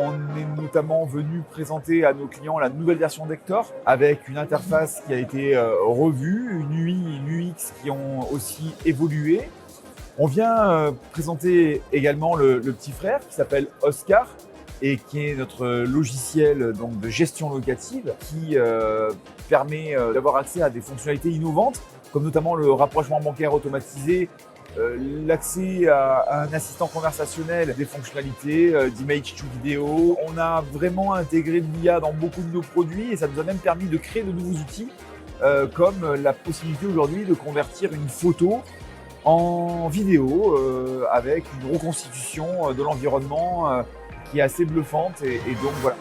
On est notamment venu présenter à nos clients la nouvelle version d'Hector avec une interface qui a été revue, une UI, une UX qui ont aussi évolué. On vient présenter également le petit frère qui s'appelle Oscar et qui est notre logiciel donc, de gestion locative qui permet d'avoir accès à des fonctionnalités innovantes comme notamment le rapprochement bancaire automatisé, l'accès à un assistant conversationnel, des fonctionnalités d'image to vidéo. On a vraiment intégré de l'IA dans beaucoup de nos produits et ça nous a même permis de créer de nouveaux outils comme la possibilité aujourd'hui de convertir une photo en vidéo avec une reconstitution de l'environnement qui est assez bluffante et donc voilà.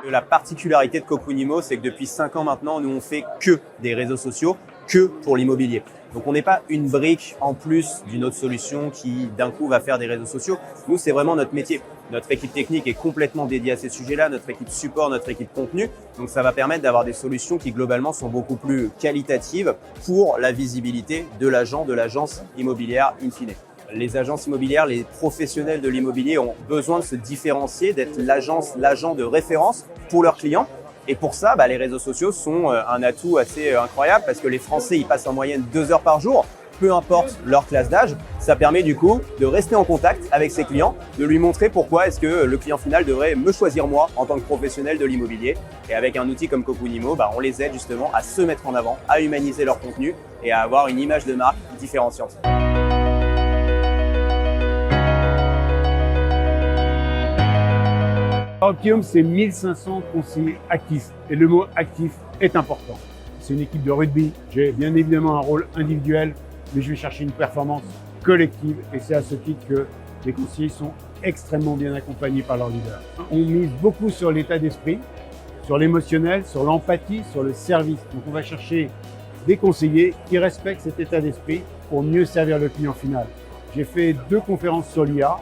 La particularité de Cocunimo, c'est que depuis 5 ans maintenant, nous on fait que des réseaux sociaux, que pour l'immobilier. Donc on n'est pas une brique en plus d'une autre solution qui d'un coup va faire des réseaux sociaux. Nous, c'est vraiment notre métier. Notre équipe technique est complètement dédiée à ces sujets-là, notre équipe support, notre équipe contenu. Donc ça va permettre d'avoir des solutions qui globalement sont beaucoup plus qualitatives pour la visibilité de l'agent, de l'agence immobilière in fine. Les agences immobilières, les professionnels de l'immobilier ont besoin de se différencier, d'être l'agent de référence pour leurs clients. Et pour ça, les réseaux sociaux sont un atout assez incroyable parce que les Français, ils passent en moyenne 2 heures par jour, peu importe leur classe d'âge. Ça permet du coup de rester en contact avec ses clients, de lui montrer pourquoi est-ce que le client final devrait me choisir moi en tant que professionnel de l'immobilier. Et avec un outil comme Cocunimo, on les aide justement à se mettre en avant, à humaniser leur contenu et à avoir une image de marque différenciante. Optium, c'est 1500 conseillers actifs et le mot actif est important. C'est une équipe de rugby, j'ai bien évidemment un rôle individuel, mais je vais chercher une performance collective et c'est à ce titre que les conseillers sont extrêmement bien accompagnés par leurs leaders. On mise beaucoup sur l'état d'esprit, sur l'émotionnel, sur l'empathie, sur le service. Donc on va chercher des conseillers qui respectent cet état d'esprit pour mieux servir le client final. J'ai fait 2 conférences sur l'IA.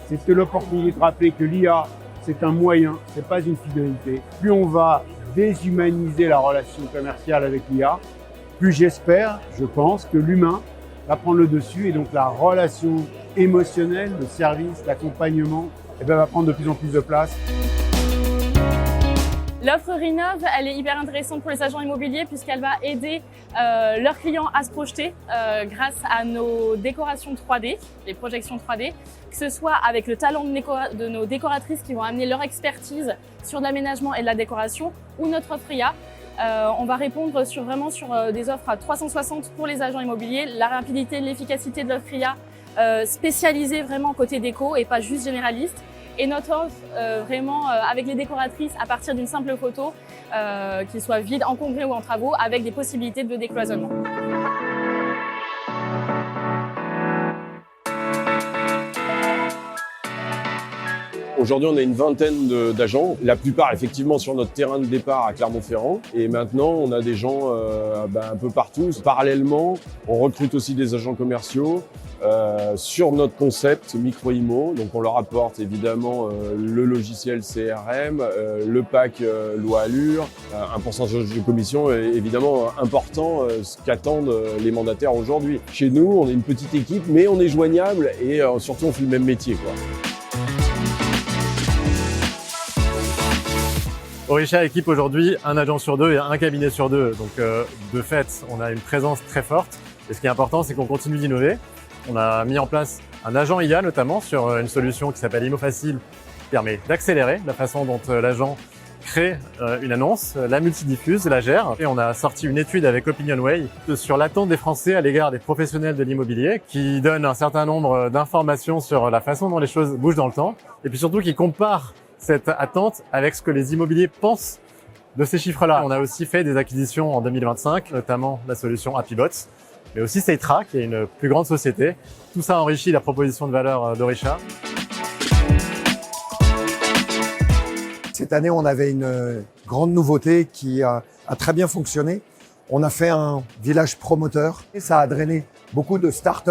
C'était l'opportunité de rappeler que l'IA, c'est un moyen, c'est pas une finalité. Plus on va déshumaniser la relation commerciale avec l'IA, plus j'espère, je pense, que l'humain va prendre le dessus et donc la relation émotionnelle, le service, l'accompagnement, va prendre de plus en plus de place. L'offre Rénov', elle est hyper intéressante pour les agents immobiliers puisqu'elle va aider leurs clients à se projeter grâce à nos décorations 3D, les projections 3D, que ce soit avec le talent de nos décoratrices qui vont amener leur expertise sur l'aménagement et de la décoration ou notre offre IA. On va répondre sur des offres à 360 pour les agents immobiliers, la rapidité, l'efficacité de l'offre IA spécialisée vraiment côté déco et pas juste généraliste. Et notre offre vraiment avec les décoratrices à partir d'une simple photo, qu'il soit vide, en congrès ou en travaux, avec des possibilités de décloisonnement. Aujourd'hui, on a une vingtaine d'agents, la plupart effectivement sur notre terrain de départ à Clermont-Ferrand. Et maintenant, on a des gens un peu partout. Parallèlement, on recrute aussi des agents commerciaux sur notre concept micro-IMO. Donc, on leur apporte évidemment le logiciel CRM, le pack loi Allure, un pourcentage de commission évidemment important, ce qu'attendent les mandataires aujourd'hui. Chez nous, on est une petite équipe, mais on est joignable et surtout, on fait le même métier, quoi. Orisha équipe aujourd'hui un agent sur 2 et un cabinet sur 2. Donc de fait, on a une présence très forte. Et ce qui est important, c'est qu'on continue d'innover. On a mis en place un agent IA notamment sur une solution qui s'appelle ImoFacile, qui permet d'accélérer la façon dont l'agent crée une annonce, la multidiffuse, la gère. Et on a sorti une étude avec OpinionWay sur l'attente des Français à l'égard des professionnels de l'immobilier, qui donne un certain nombre d'informations sur la façon dont les choses bougent dans le temps, et puis surtout qui compare cette attente avec ce que les immobiliers pensent de ces chiffres-là. On a aussi fait des acquisitions en 2025, notamment la solution HappyBots, mais aussi Seitra, qui est une plus grande société. Tout ça enrichit la proposition de valeur d'Orisha. Cette année, on avait une grande nouveauté qui a très bien fonctionné. On a fait un village promoteur et ça a drainé beaucoup de startups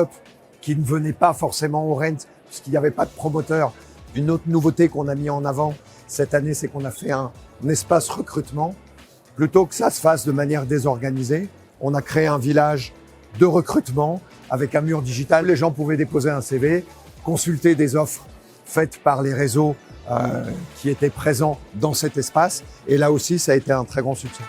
qui ne venaient pas forcément au rent puisqu'il n'y avait pas de promoteur. Une autre nouveauté qu'on a mis en avant cette année, c'est qu'on a fait un espace recrutement. Plutôt que ça se fasse de manière désorganisée, on a créé un village de recrutement avec un mur digital. Les gens pouvaient déposer un CV, consulter des offres faites par les réseaux qui étaient présents dans cet espace. Et là aussi, ça a été un très grand succès.